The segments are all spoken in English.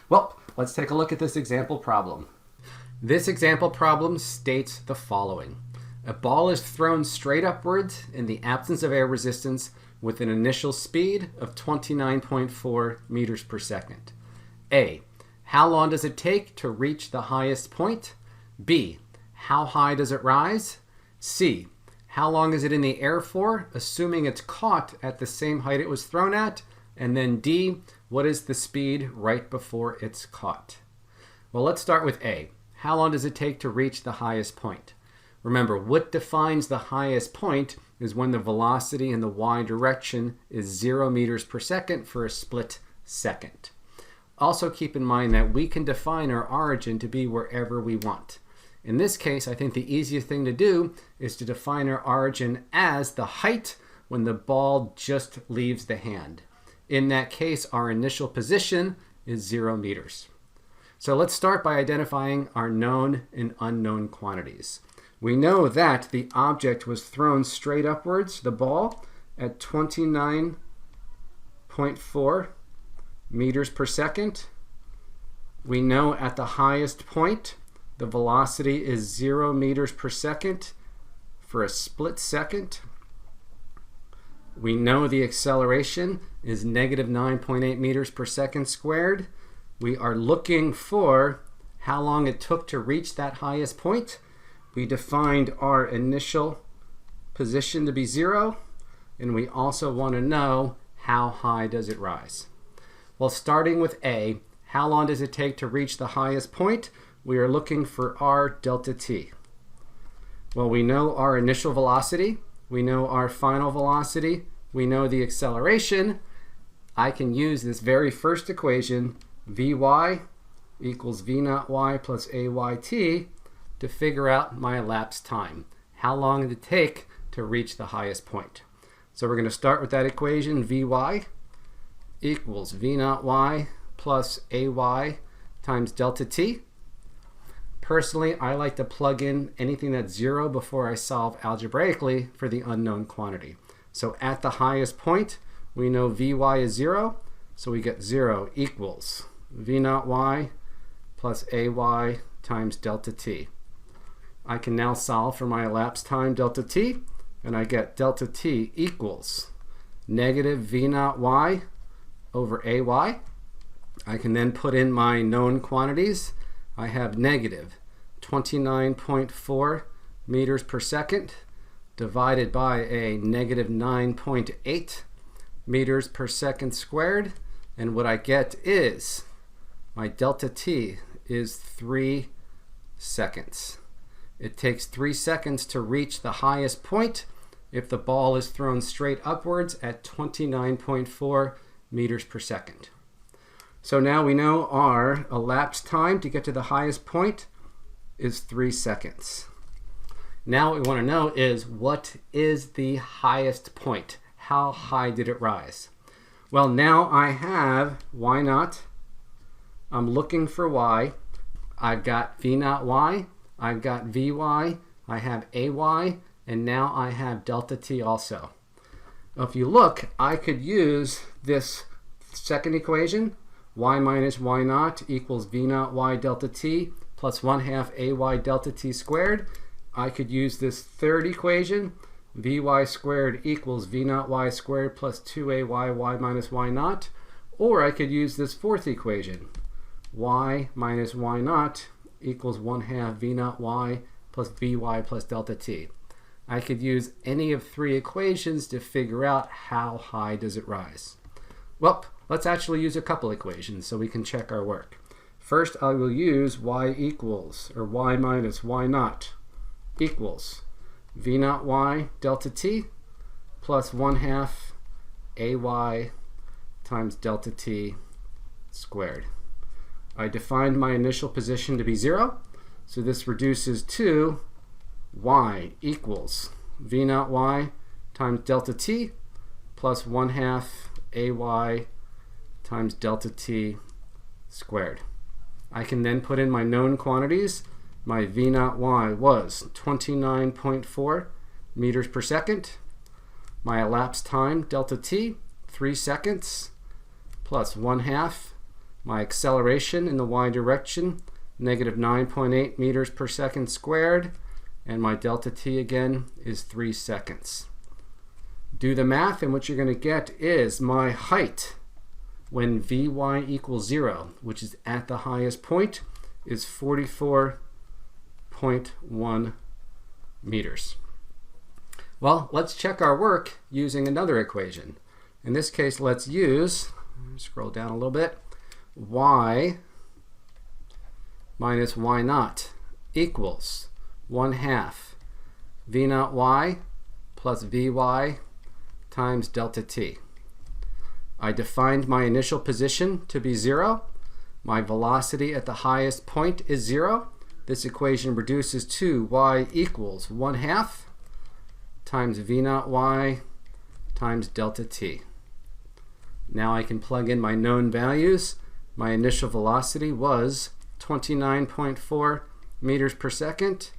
Well, let's take a look at this example problem. This example problem states the following. A ball is thrown straight upwards in the absence of air resistance with an initial speed of 29.4 meters per second. A. How long does it take to reach the highest point? B. How high does it rise? C. How long is it in the air for, assuming it's caught at the same height it was thrown at? And then D. What is the speed right before it's caught? Well, let's start with A. How long does it take to reach the highest point? Remember, what defines the highest point is when the velocity in the y direction is 0 meters per second for a split second. Also keep in mind that we can define our origin to be wherever we want. In this case, I think the easiest thing to do is to define our origin as the height when the ball just leaves the hand. In that case, our initial position is 0 meters. So let's start by identifying our known and unknown quantities. We know that the object was thrown straight upwards, the ball, at 29.4 meters per second. We know at the highest point, the velocity is 0 meters per second for a split second. We know the acceleration is negative 9.8 meters per second squared. We are looking for how long it took to reach that highest point. We defined our initial position to be 0, and we also want to know how high does it rise. Well, starting with A, how long does it take to reach the highest point? We are looking for r delta t. Well, we know our initial velocity, we know our final velocity, we know the acceleration. I can use this very first equation, Vy equals V naught y plus Ayt, to figure out my elapsed time. How long did it take to reach the highest point? So we're going to start with that equation, Vy equals V naught y plus Ay times delta t. Personally, I like to plug in anything that's 0 before I solve algebraically for the unknown quantity. So at the highest point, we know Vy is 0, so we get 0 equals V naught y plus Ay times delta t. I can now solve for my elapsed time delta t, and I get delta t equals negative V naught y over Ay. I can then put in my known quantities. I have negative 29.4 meters per second divided by a negative 9.8 meters per second squared, and what I get is my delta t is 3 seconds. It takes 3 seconds to reach the highest point if the ball is thrown straight upwards at 29.4 meters per second. So now we know our elapsed time to get to the highest point is 3 seconds. Now what we want to know is, what is the highest point? How high did it rise? Well, now I have y naught. I'm looking for y. I've got v naught y. I've got vy. I have ay. And now I have delta t also. Now, if you look, I could use this second equation, y minus y naught equals v naught y delta t plus 1/2 ay delta t squared. I could use this third equation, vy squared equals v naught y squared plus 2ay y minus y naught. Or I could use this fourth equation, y minus y naught equals 1/2 v naught y plus vy plus delta t. I could use any of 3 equations to figure out how high does it rise. Well, let's actually use a couple equations so we can check our work. First, I will use y equals, or y minus y naught equals v naught y delta t plus 1/2 ay times delta t squared. I defined my initial position to be 0, so this reduces to y equals v naught y times delta t plus 1/2 ay times delta t squared. I can then put in my known quantities. My v naught y was 29.4 meters per second. My elapsed time, delta t, 3 seconds, plus 1/2 My acceleration in the y direction, negative 9.8 meters per second squared, and my delta t again is 3 seconds. Do the math, and what you're going to get is my height when Vy equals 0, which is at the highest point, is 44.1 meters. Well, let's check our work using another equation. In this case, let's use, scroll down a little bit, y minus y naught equals 1/2 v naught y plus vy times delta t. I defined my initial position to be 0. My velocity at the highest point is 0. This equation reduces to y equals 1/2 times v naught y times delta t. Now I can plug in my known values. My initial velocity was 29.4 meters per second.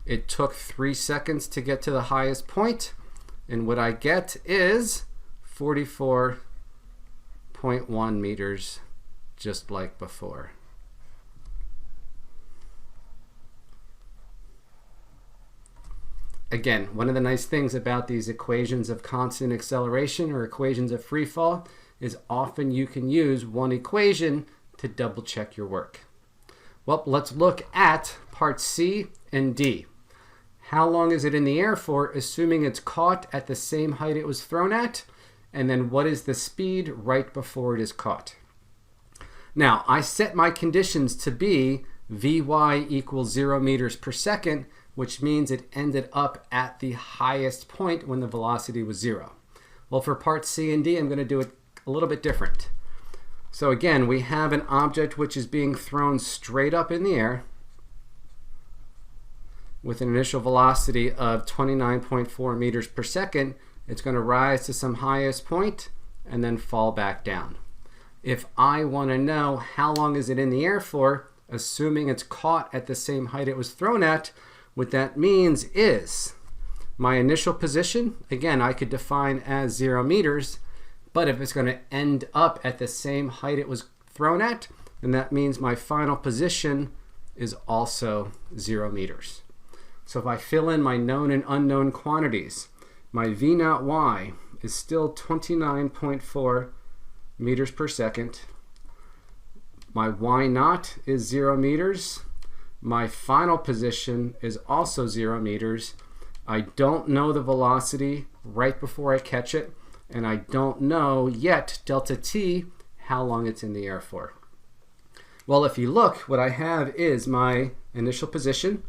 It took 3 seconds to get to the highest point, and what I get is 44.1 meters, just like before. Again, one of the nice things about these equations of constant acceleration or equations of free fall is often you can use one equation to double check your work. Well, let's look at parts C and D. How long is it in the air for, assuming it's caught at the same height it was thrown at? And then what is the speed right before it is caught? Now, I set my conditions to be Vy equals 0 meters per second, which means it ended up at the highest point when the velocity was 0. Well, for parts C and D, I'm going to do it a little bit different. So again, we have an object which is being thrown straight up in the air with an initial velocity of 29.4 meters per second. It's going to rise to some highest point and then fall back down. If I want to know how long is it in the air for, assuming it's caught at the same height it was thrown at, what that means is my initial position, again, I could define as 0 meters, but if it's going to end up at the same height it was thrown at, then that means my final position is also 0 meters. So if I fill in my known and unknown quantities, my v naught y is still 29.4 meters per second. My y naught is 0 meters. My final position is also 0 meters. I don't know the velocity right before I catch it, and I don't know yet delta t, how long it's in the air for. Well, if you look, what I have is my initial position,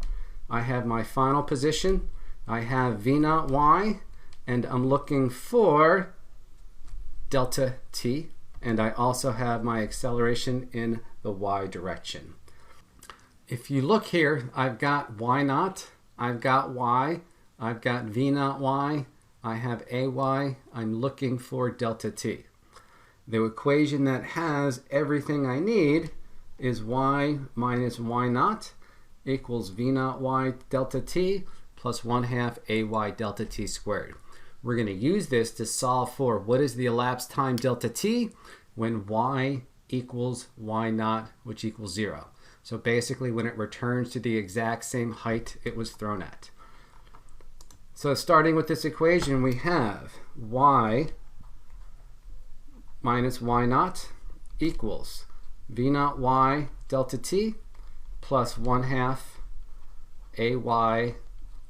I have my final position, I have v naught y, and I'm looking for delta t, and I also have my acceleration in the y direction. If you look here, I've got y naught, I've got y, I've got v naught y, I have ay, I'm looking for delta t. The equation that has everything I need is y minus y naught equals v naught y delta t plus 1/2 ay delta t squared. We're going to use this to solve for what is the elapsed time delta t when y equals y naught, which equals 0. So basically when it returns to the exact same height it was thrown at. So starting with this equation, we have y minus y naught equals v naught y delta t plus 1/2 ay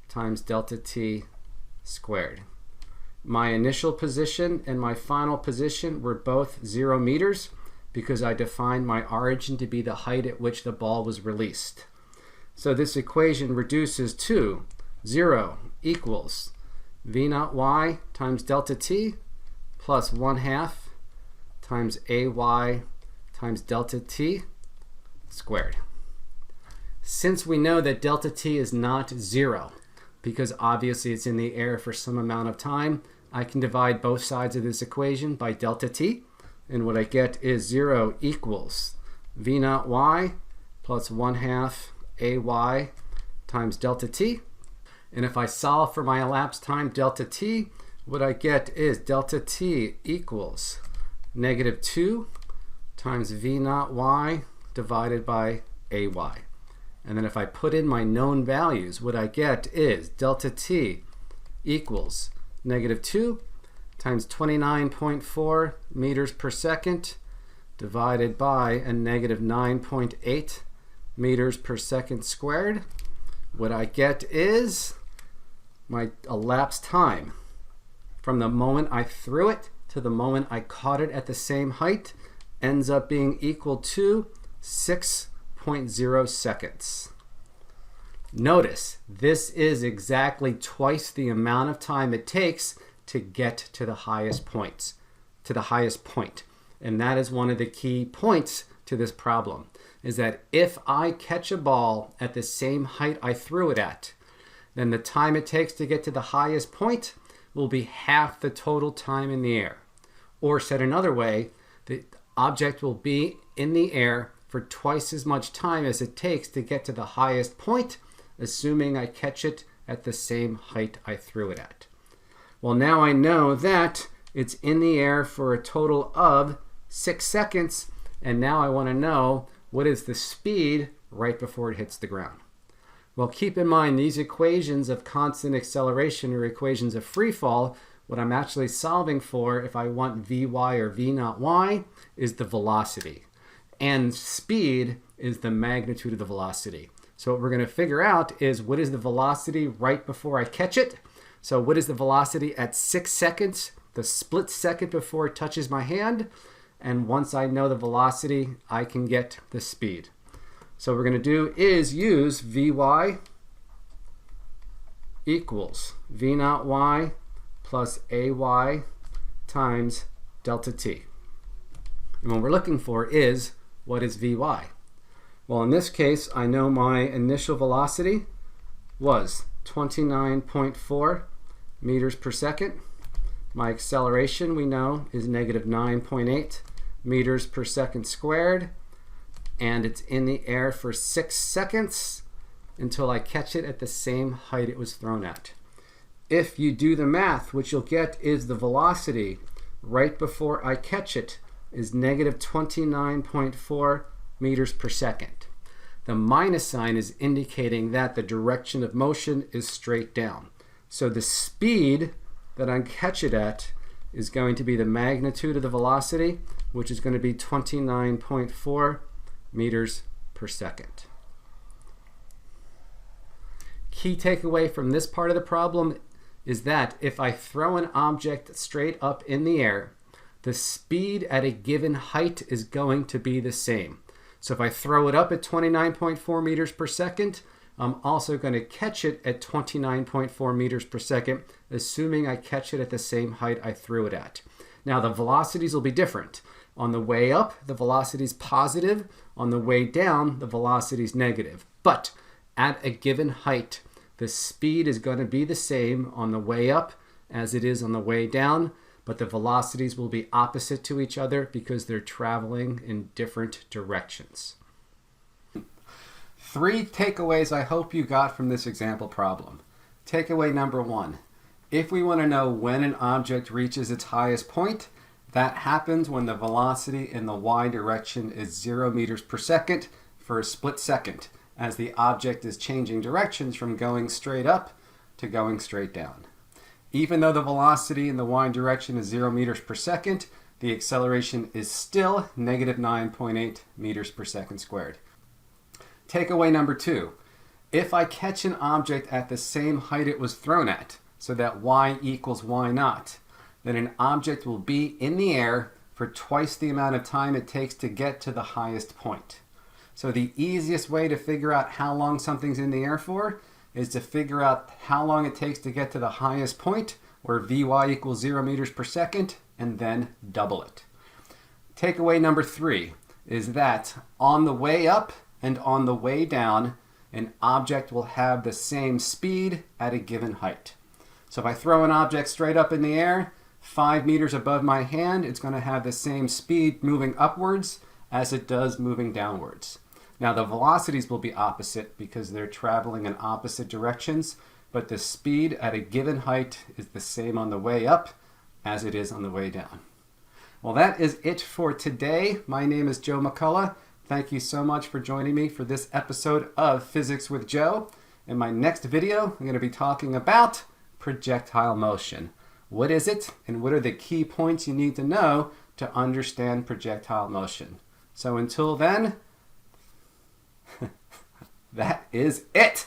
times delta t squared. My initial position and my final position were both 0 meters because I defined my origin to be the height at which the ball was released. So this equation reduces to 0 equals v naught y times delta t plus 1/2 times ay times delta t squared. Since we know that delta t is not 0, because obviously it's in the air for some amount of time, I can divide both sides of this equation by delta t, and what I get is 0 equals v naught y plus 1/2 ay times delta t. And if I solve for my elapsed time delta t, what I get is delta t equals -2 times v naught y divided by ay. And then if I put in my known values, what I get is delta t equals negative 2 times 29.4 meters per second divided by a negative 9.8 meters per second squared. What I get is my elapsed time from the moment I threw it to the moment I caught it at the same height ends up being equal to 6.0 seconds. Notice this is exactly twice the amount of time it takes to get to the highest point. And that is one of the key points to this problem, is that if I catch a ball at the same height I threw it at, then the time it takes to get to the highest point will be half the total time in the air. Or said another way, the object will be in the air for twice as much time as it takes to get to the highest point, assuming I catch it at the same height I threw it at. Well, now I know that it's in the air for a total of 6 seconds, and now I want to know what is the speed right before it hits the ground. Well, keep in mind these equations of constant acceleration or equations of free fall, what I'm actually solving for if I want Vy or V naught y is the velocity. And speed is the magnitude of the velocity. So what we're going to figure out is what is the velocity right before I catch it. So what is the velocity at 6 seconds, the split second before it touches my hand. And once I know the velocity, I can get the speed. So what we're going to do is use Vy equals V naught y plus Ay times delta t. And what we're looking for is, what is Vy? Well, in this case, I know my initial velocity was 29.4 meters per second. My acceleration, we know, is negative 9.8 meters per second squared. And it's in the air for 6 seconds until I catch it at the same height it was thrown at. If you do the math, what you'll get is the velocity right before I catch it is negative 29.4 meters per second. The minus sign is indicating that the direction of motion is straight down. So the speed that I catch it at is going to be the magnitude of the velocity, which is going to be 29.4 meters per second. Key takeaway from this part of the problem is that if I throw an object straight up in the air, the speed at a given height is going to be the same. So if I throw it up at 29.4 meters per second, I'm also going to catch it at 29.4 meters per second, assuming I catch it at the same height I threw it at. Now the velocities will be different. On the way up, the velocity is positive. On the way down, the velocity is negative. But at a given height, the speed is going to be the same on the way up as it is on the way down, but the velocities will be opposite to each other because they're traveling in different directions. 3 takeaways I hope you got from this example problem. Takeaway number 1, if we want to know when an object reaches its highest point, that happens when the velocity in the y direction is 0 meters per second for a split second, as the object is changing directions from going straight up to going straight down. Even though the velocity in the y direction is 0 meters per second, the acceleration is still negative 9.8 meters per second squared. Takeaway number 2, if I catch an object at the same height it was thrown at, so that y equals y naught, then an object will be in the air for twice the amount of time it takes to get to the highest point. So the easiest way to figure out how long something's in the air for is to figure out how long it takes to get to the highest point, where Vy equals 0 meters per second, and then double it. Takeaway number 3 is that on the way up and on the way down, an object will have the same speed at a given height. So if I throw an object straight up in the air, 5 meters above my hand, it's going to have the same speed moving upwards as it does moving downwards. Now the velocities will be opposite because they're traveling in opposite directions, but the speed at a given height is the same on the way up as it is on the way down. Well, that is it for today. My name is Joe McCullough. Thank you so much for joining me for this episode of Physics with Joe. In my next video, I'm going to be talking about projectile motion. What is it, and what are the key points you need to know to understand projectile motion? So until then, that is it.